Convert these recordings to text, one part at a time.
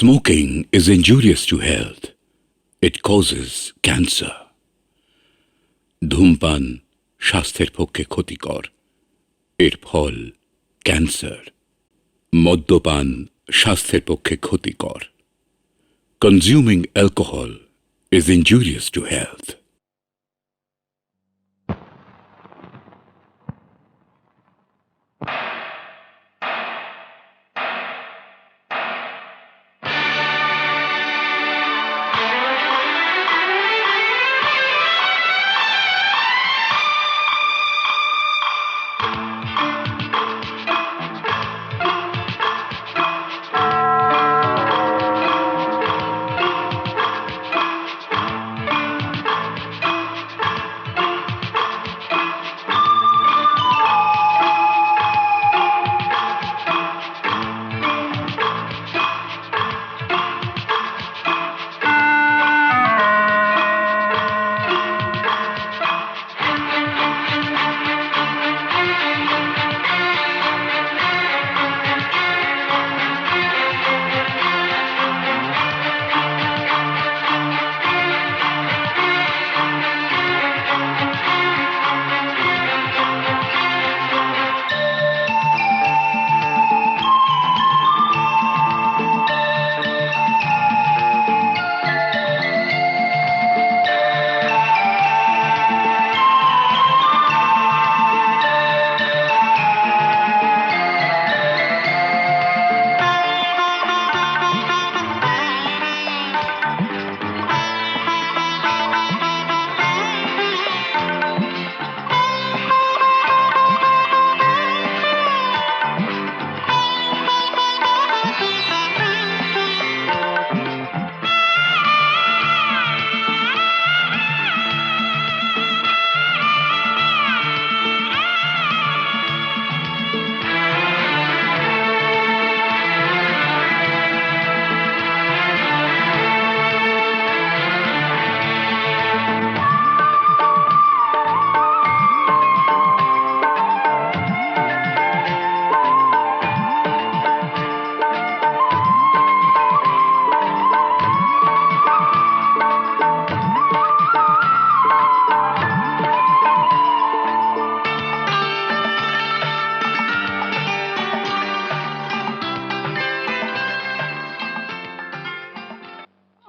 Smoking is injurious to health. It causes cancer. ধূমপান স্বাস্থ্যের পক্ষে ক্ষতিকর। এর ফল ক্যান্সার। মদ্যপান স্বাস্থ্যের পক্ষে ক্ষতিকর। Consuming alcohol is injurious to health.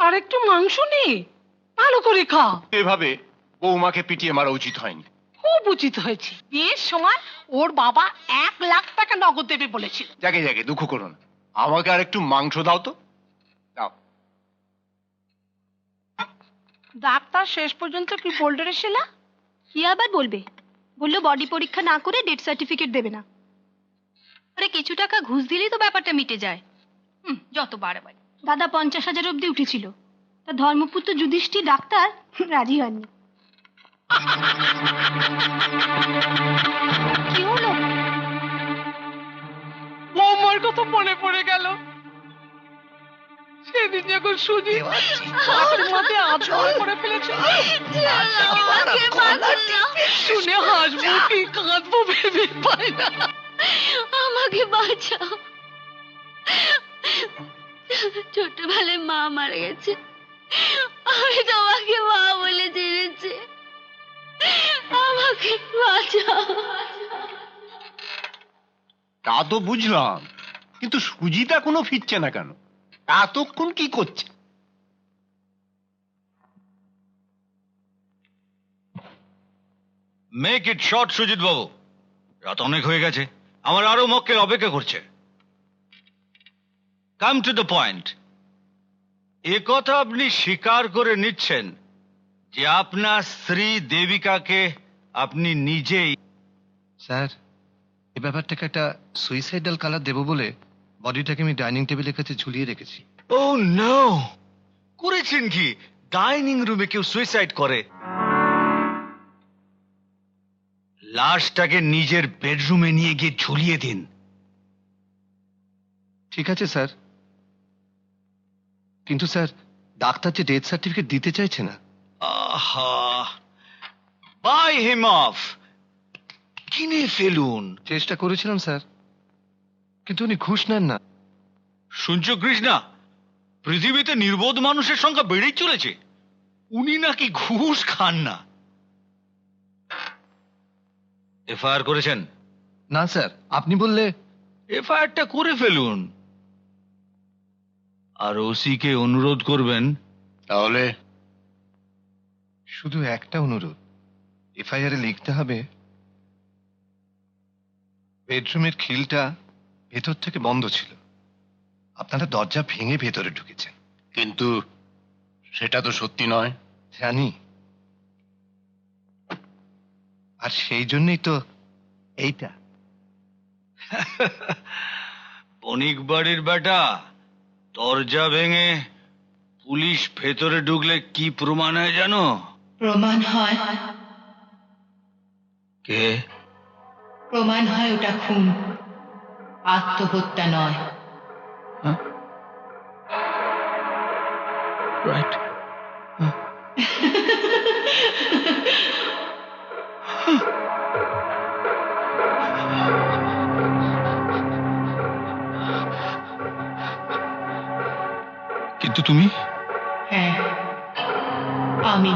আর একটু মাংস নেই, ভালো করে খা। এভাবে বৌমাকে পিটিয়ে মারা উচিত হয়নি। খুব উচিত হয়েছে। বিয়ের সময় ওর বাবা 1,00,000 টাকা নগদ দেবে বলেছিল। যাকে যাকে দুঃখ করুন, আমাকে আর একটু মাংস দাও তো। দাও। ডাক্তার শেষ পর্যন্ত কি বলতে রেছিলা? কি আবার বলবে, বললো বডি পরীক্ষা না করে ডেথ সার্টিফিকেট দেবে না। আরে কিছু টাকা ঘুষ দিলেই তো ব্যাপারটা মিটে যায়। যত বাড়াবাড়ি। দাদা 50,000 অব্দি উঠেছিল, তা ধর্মপুত্র যুধিষ্ঠির ডাক্তার রাজি হননি। কি হলো? বৌমার কথা মনে পড়ে গেল। সেদিন যখন সুজি মাথায় আচর করে ফেলেছিল, শুনে হাসবো কি কাঁদবো ভেবে পাই না। আমাকে বাঁচাও, ছোটবেলায় মা মারা গেছে, আমি তোমাকে মা বলে জেনেছি, আমাকে বাঁচাও। তা তো বুঝলাম, কিন্তু সুজিটা কোনো ফিরছে না কেন? এতক্ষণ কি করছে? মেক ইট শর্ট সুজিত বাবু, রাত অনেক হয়ে গেছে, আমার আরো মক্কেল অপেক্ষা করছে। Come to the point. এ কথা আপনি স্বীকার করে নিচ্ছেন যে আপনার স্ত্রী দেবিকাকে আপনি নিজেই? স্যার, এই ব্যাপারটাকে একটা সুইসাইডাল কালার দেবো বলে বডিটাকে আমি ডাইনিং টেবিলের কাছে ঝুলিয়ে রেখেছি। ও নো, করেছেন কি? ডাইনিং রুমে কেউ সুইসাইড করে? লাশটাকে নিজের বেডরুমে নিয়ে গিয়ে ঝুলিয়ে দিন। ঠিক আছে স্যার, কিন্তু স্যার ডাক্তার যে ডেথ সার্টিফিকেট দিতে চাইছে না। আহা, বাই হিম অফ, কিনে ফেলুন। চেষ্টা করেছিলাম স্যার, কিন্তু উনি ঘুষ নেন না। শুনছো কৃষ্ণা, পৃথিবীতে নির্বোধ মানুষের সংখ্যা বেড়েই চলেছে। উনি নাকি ঘুষ খান না। এফআইআর করেছেন? না স্যার, আপনি বললে। এফআইআরটা করে ফেলুন, আর ওসিকে অনুরোধ করবেন। তাহলে শুধু একটা অনুরোধ, এফআইআর লিখতে হবে বেডরুমের খিলটা ভেতর থেকে বন্ধ ছিল, আপনারা দরজা ভেঙে ভেতরে ঢুকেছেন। কিন্তু সেটা তো সত্যি নয়। জানি, আর সেই জন্যই তো এইটা। বণিক বাড়ির বেটা, দরজা ভেঙে পুলিশ ভেতরে ঢুকলে কি প্রমাণ হয় জানো? প্রমাণ হয়, কে? প্রমাণ হয় ওটা খুন, আত্মহত্যা নয়। রাইট। কিন্তু তুমি? হ্যাঁ, আমি।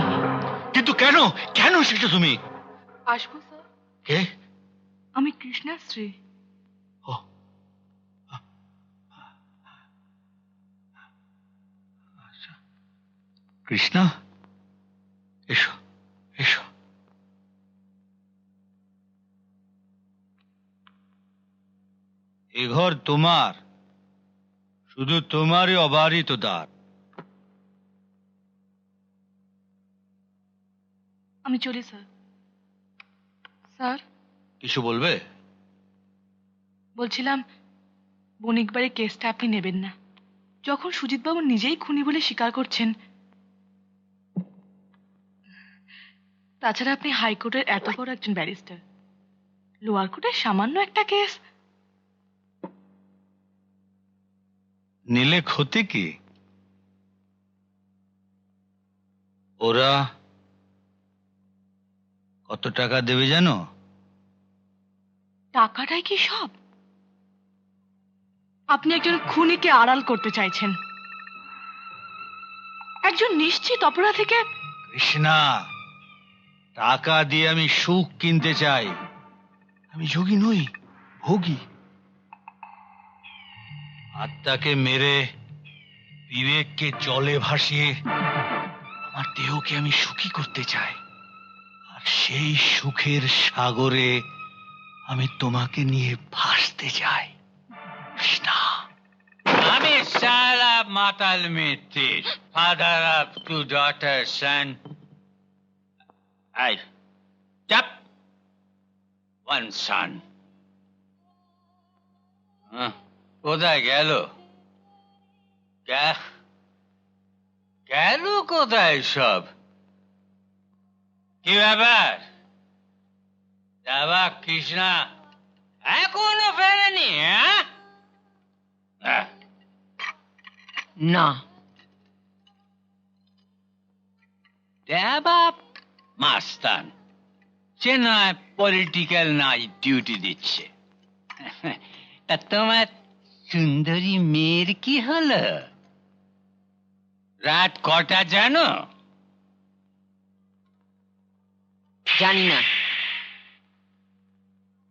কিন্তু কেন? কেন সেটা তুমি? আসবো স্যার? কে? আমি কৃষ্ণা শ্রী। ও, আচ্ছা। কৃষ্ণা, এসো এসো। এ ঘর তোমার, শুধু তোমারই অবারিত দ্বার। আমি চলি স্যার। স্যার, কিছু বলবে? বলছিলাম বণিক বাড়ির কেসটা আপনি নেবেন না। যখন সুজিতবাবু নিজেই খুনি বলে স্বীকার করছেন, তাছাড়া আপনি হাইকোর্টের এত বড় একজন ব্যারিস্টার, লোয়ার কোর্টের সামান্য একটা কেস। নিলে ক্ষতি কি? ওরা কত টাকা দেবে জানো? টাকাটাই কি সব? আপনি একজন খুনিকে আড়াল করতে চাইছেন, একজন নিশ্চিত অপরাধীকে। কৃষ্ণা, টাকা দিয়ে আমি সুখ কিনতে চাই। আমি যোগী নই, ভোগী। আত্মাকে মেরে বিবেককে জলে ভাসিয়ে আমার দেহকে আমি সুখী করতে চাই, আর সেই সুখের সাগরে আমি তোমাকে নিয়ে ভাসতে চাই। কৃষ্ণা, আমি সালা মাতাল Mittir, father of two daughter son. I tap one son. কোথায় গেল? গেল কোথায় সব? কি ব্যাপার? যাবা কৃষ্ণা এখনো ফেরেনি? না, দেবা মাস্তান চেন্নাই পলিটিক্যাল নাইট ডিউটি দিচ্ছে। তা তোমার সুন্দরী মেয়ের কি হলো? রাত কটা জানো? জানি না।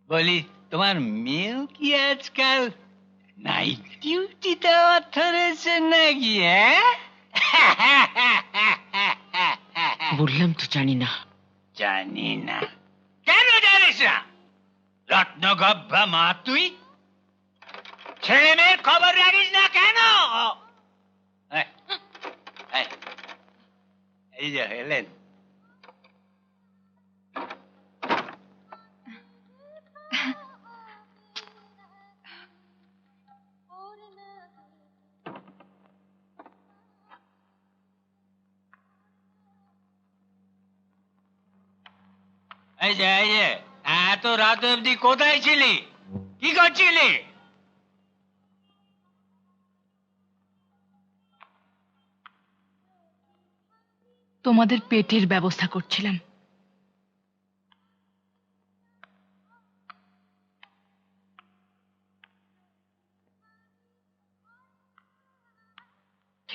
বলি তোমার মেয়েও কি আজকাল নাইট ডিউটি দেওয়া ধরেছে নাকি? বললাম তো জানি না। জানি না? কেন জানিস না? রত্নগর্ভা মা তুই, ছেলে মেয়ের খবর রাখিস না কেন? এই যে এলেন। এই যে এত রাত অবধি কোথায় ছিলি? কি করছিলি? তোমাদের পেটের ব্যবস্থা করছিলাম।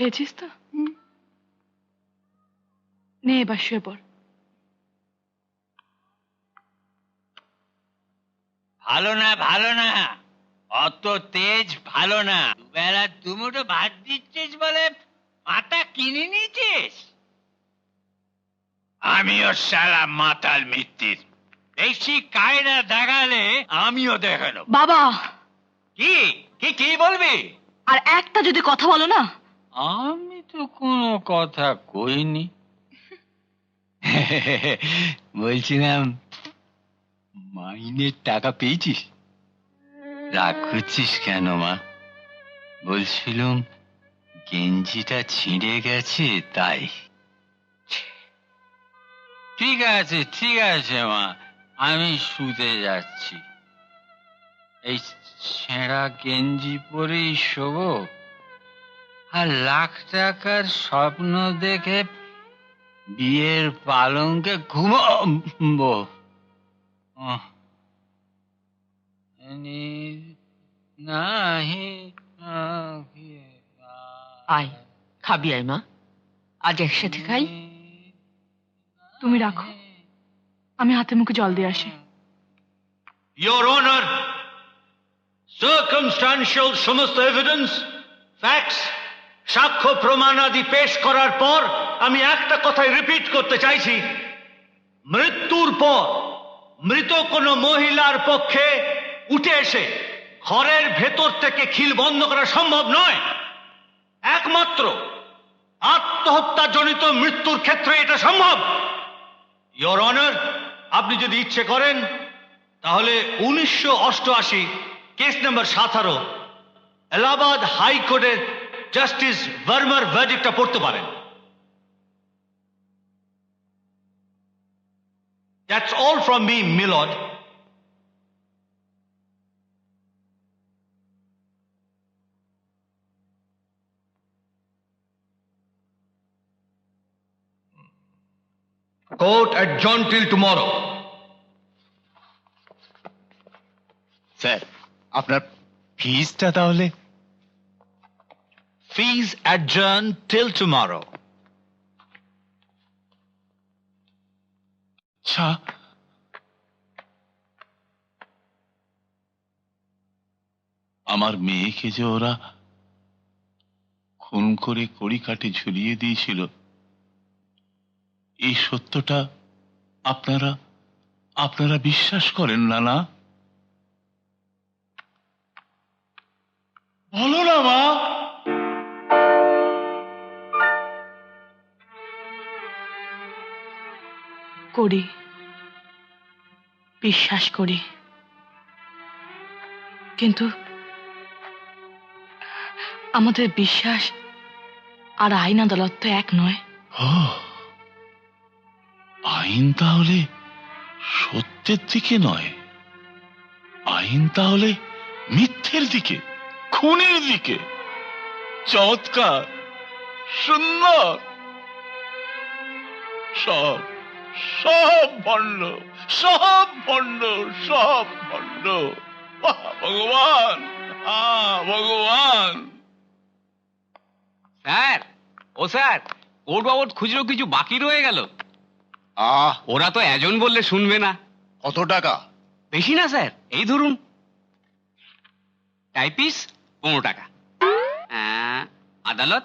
খেয়েছিস তো? নে এবার শুয়ে পড়। ভালো না, ভালো না, অত তেজ ভালো না। দুবেলা দুমুঠো ভাত দিচ্ছিস বলে মাথা কিনে নিয়েছিস। আমিও শালা মাতাল মিত্তির, বেশি কায়দা দেখালে আমিও দেখানো। বাবা, কি কি কি বলবি? আর একটা যদি কথা বলো না। আমি তো কোনো কথা কইনি। বলছিলাম, মাইনের টাকা পেয়েছিস? রাগ করছিস কেন মা? বলছিলাম গেঞ্জিটা ছিঁড়ে গেছে তাই। ঠিক আছে ঠিক আছে মা, আমি শুতে যাচ্ছি। এই ছেঁড়া গেঞ্জি পরেই শোবো আর লাখ টাকার স্বপ্ন দেখে বিয়ের পালঙ্কে ঘুমাবো। নাহি আয়, খাবি আয় মা, আজ একসাথে খাই। তুমি রাখো, আমি হাতে মুখে জল দিয়ে আসি। Your Honor, circumstantial সমস্ত এভিডেন্স, ফ্যাক্টস, সাক্ষ্য প্রমাণাদি পেশ করার পর আমি একটা কথাই রিপিট করতে চাইছি। মৃত্যুর পর মৃত কোনো মহিলার পক্ষে উঠে এসে ঘরের ভেতর থেকে খিল বন্ধ করা সম্ভব নয়। একমাত্র আত্মহত্যাজনিত মৃত্যুর ক্ষেত্রে এটা সম্ভব। ইওর অনার, আপনি যদি ইচ্ছে করেন তাহলে 1988 কেস নাম্বার 17 এলাহাবাদ হাইকোর্টের জাস্টিস ভার্মার ভার্ডিক্টটা পড়তে পারেন। That's all from me, Milord. Court adjourned till tomorrow. Sir, আপনার ফিজটা তাহলে? Fees adjourned till tomorrow. আচ্ছা, আমার মেয়েকে যে ওরা খুন করে কড়িকাঠে ঝুলিয়ে দিয়েছিল, এই সত্যটা আপনারা আপনারা বিশ্বাস করেন না? না বলো না মা। করি, বিশ্বাস করি, কিন্তু আমাদের বিশ্বাস আর আইন আদালত তো এক নয়। আইন তাহলে সত্যের দিকে নয়, আইন তাহলে মিথ্যের দিকে, খুনের দিকে। চমৎকার, সুন্দর। সব সব ভণ্ড, সব ভণ্ড, সব ভণ্ড। ভগবান, ভগবান। স্যার, ও স্যার, কোর্ট বাবদ খুচরো কিছু বাকি রয়ে গেল। ওরা তো এজন বললে শুনবে না। কত টাকা? বেশি না স্যার, এই ধরুন টাইপিস 15 টাকা, আদালত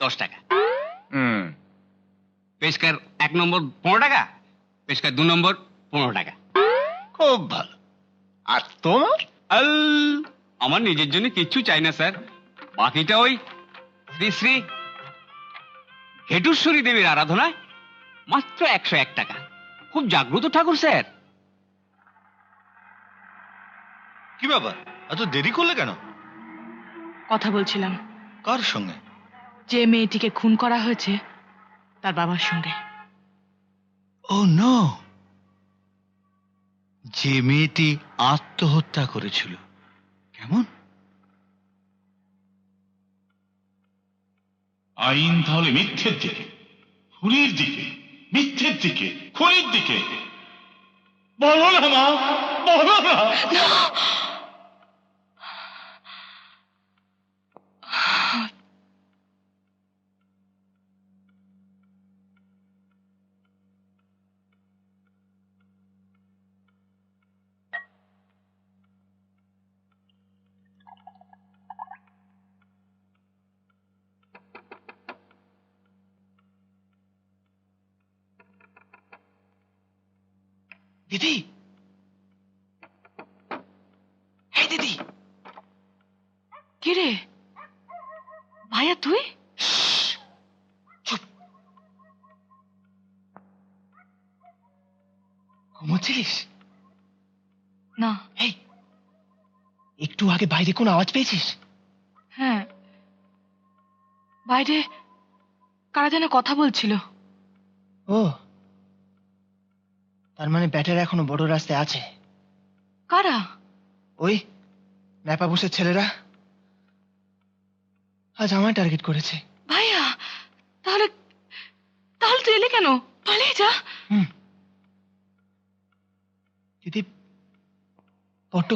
10 টাকা, পেশকার 1 নম্বর 15 টাকা, পেশকার 2 নম্বর 15 টাকা। খুব ভালো। আর তোমার? আমার নিজের জন্য কিচ্ছু চাই না স্যার, বাকিটা ওই শ্রী শ্রী ঘেটুশ্বরী দেবীর আরাধনায় মাত্র 101 টাকা। খুব জাগ্রত ঠাকুর স্যার। কি ব্যাপার, এত দেরি করলে কেন? কথা বলছিলাম কার সঙ্গে? যে মেয়েটিকে খুন করা হয়েছে তার বাবার সঙ্গে। ও নো, যে মেয়েটি আত্মহত্যা করেছিল। কেমন? আইন তাহলে মিথ্যের দিকে, খুনির দিকে, মিথ্যের দিকে, খুনির দিকে। বলো না মা, বলো না। দিদি, এই দিদি, কি রে ভাইয়া তুই? চুপ। ঘুমোচ্ছিলিস? না। এই, একটু আগে বাইরে কোন আওয়াজ পেয়েছিস? হ্যাঁ, বাইরে কারা যেন কথা বলছিল। ও, তার মানে ব্যাটার এখনো বড় রাস্তায় আছে। কারা? ওই ন্যাপা বুসের ছেলেরা আজ আমায় টার্গেট করেছে। ভাইয়া তাহলে তাহলে তুই এলে কেন? পালিয়ে যা। দিদি, বড্ড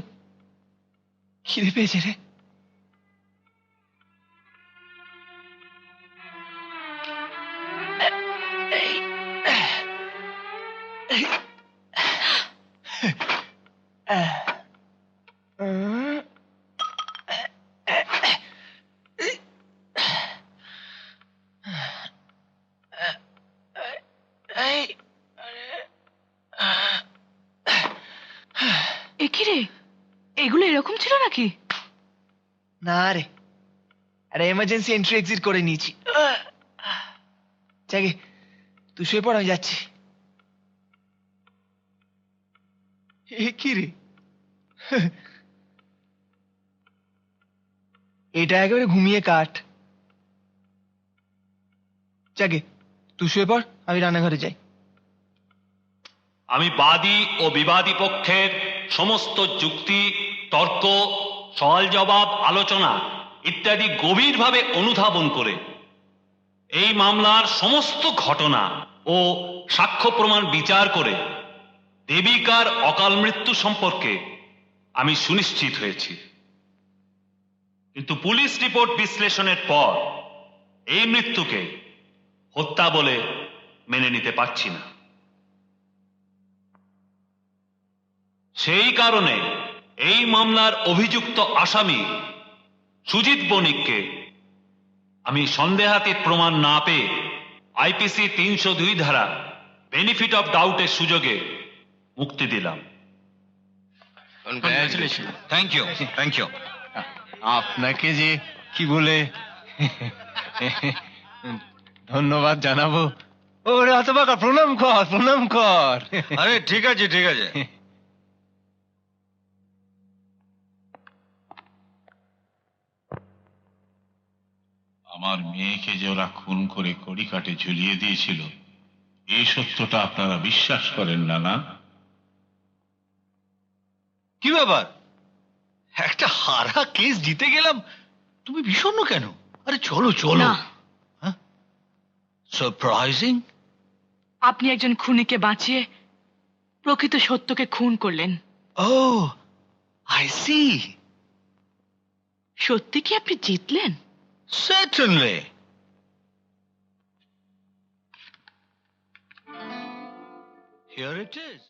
খিদে পেয়েছে রে। এ কি রে, এগুলো এরকম ছিল নাকি? না রে, আরে এমার্জেন্সি এন্ট্রি এক্সিট করে নিয়েছি। যাকে তুই শুয়ে পড়, আমি যাচ্ছি। এ কি রে, এটা একেবারে ঘুমিয়ে কাট। যাকে তুই শুয়ে পড়, আমি রান্নাঘরে যাই। আমি বাদী ও বিবাদী পক্ষের সমস্ত যুক্তি, তর্ক, সওয়াল জবাব, আলোচনা ইত্যাদি গভীরভাবে অনুধাবন করে এই মামলার সমস্ত ঘটনা ও সাক্ষ্য প্রমাণ বিচার করে দেবিকার অকাল মৃত্যু সম্পর্কে আমি সুনিশ্চিত হয়েছি। কিন্তু পুলিশ রিপোর্ট বিশ্লেষণের পর এই মৃত্যুকে হত্যা বলে মেনে নিতে পারছি না। সেই কারণে এই মামলার অভিযুক্ত আসামি সুজিত বণিককে আমি সন্দেহাতীত প্রমাণ না পেয়ে আইপিসি 302 ধারা বেনিফিট অফ ডাউটের সুযোগে মুক্তি দিলাম। Thank you, thank you. আপনাকে যে কি বলে ধন্যবাদ জানাবো। ওরে হতভাগা, প্রণাম কর, প্রণাম কর। আরে ঠিক আছে, ঠিক আছে। আমার মেয়েকে যে ওরা খুন করে কড়িকাঠে ঝুলিয়ে দিয়েছিল, এই সত্যটা আপনারা বিশ্বাস করেন না, না? কি ব্যাপার, একটা হারা কেস জিতে গেলাম, তুমি বিষণ্ণ কেন? আরে চলো চলো। না, সারপ্রাইজিং। আপনি একজন খুনিকে বাঁচিয়ে প্রকৃত সত্যকে খুন করলেন। ও, আই সি। সত্যি কি আপনি জিতলেন? Certainly. Here it is.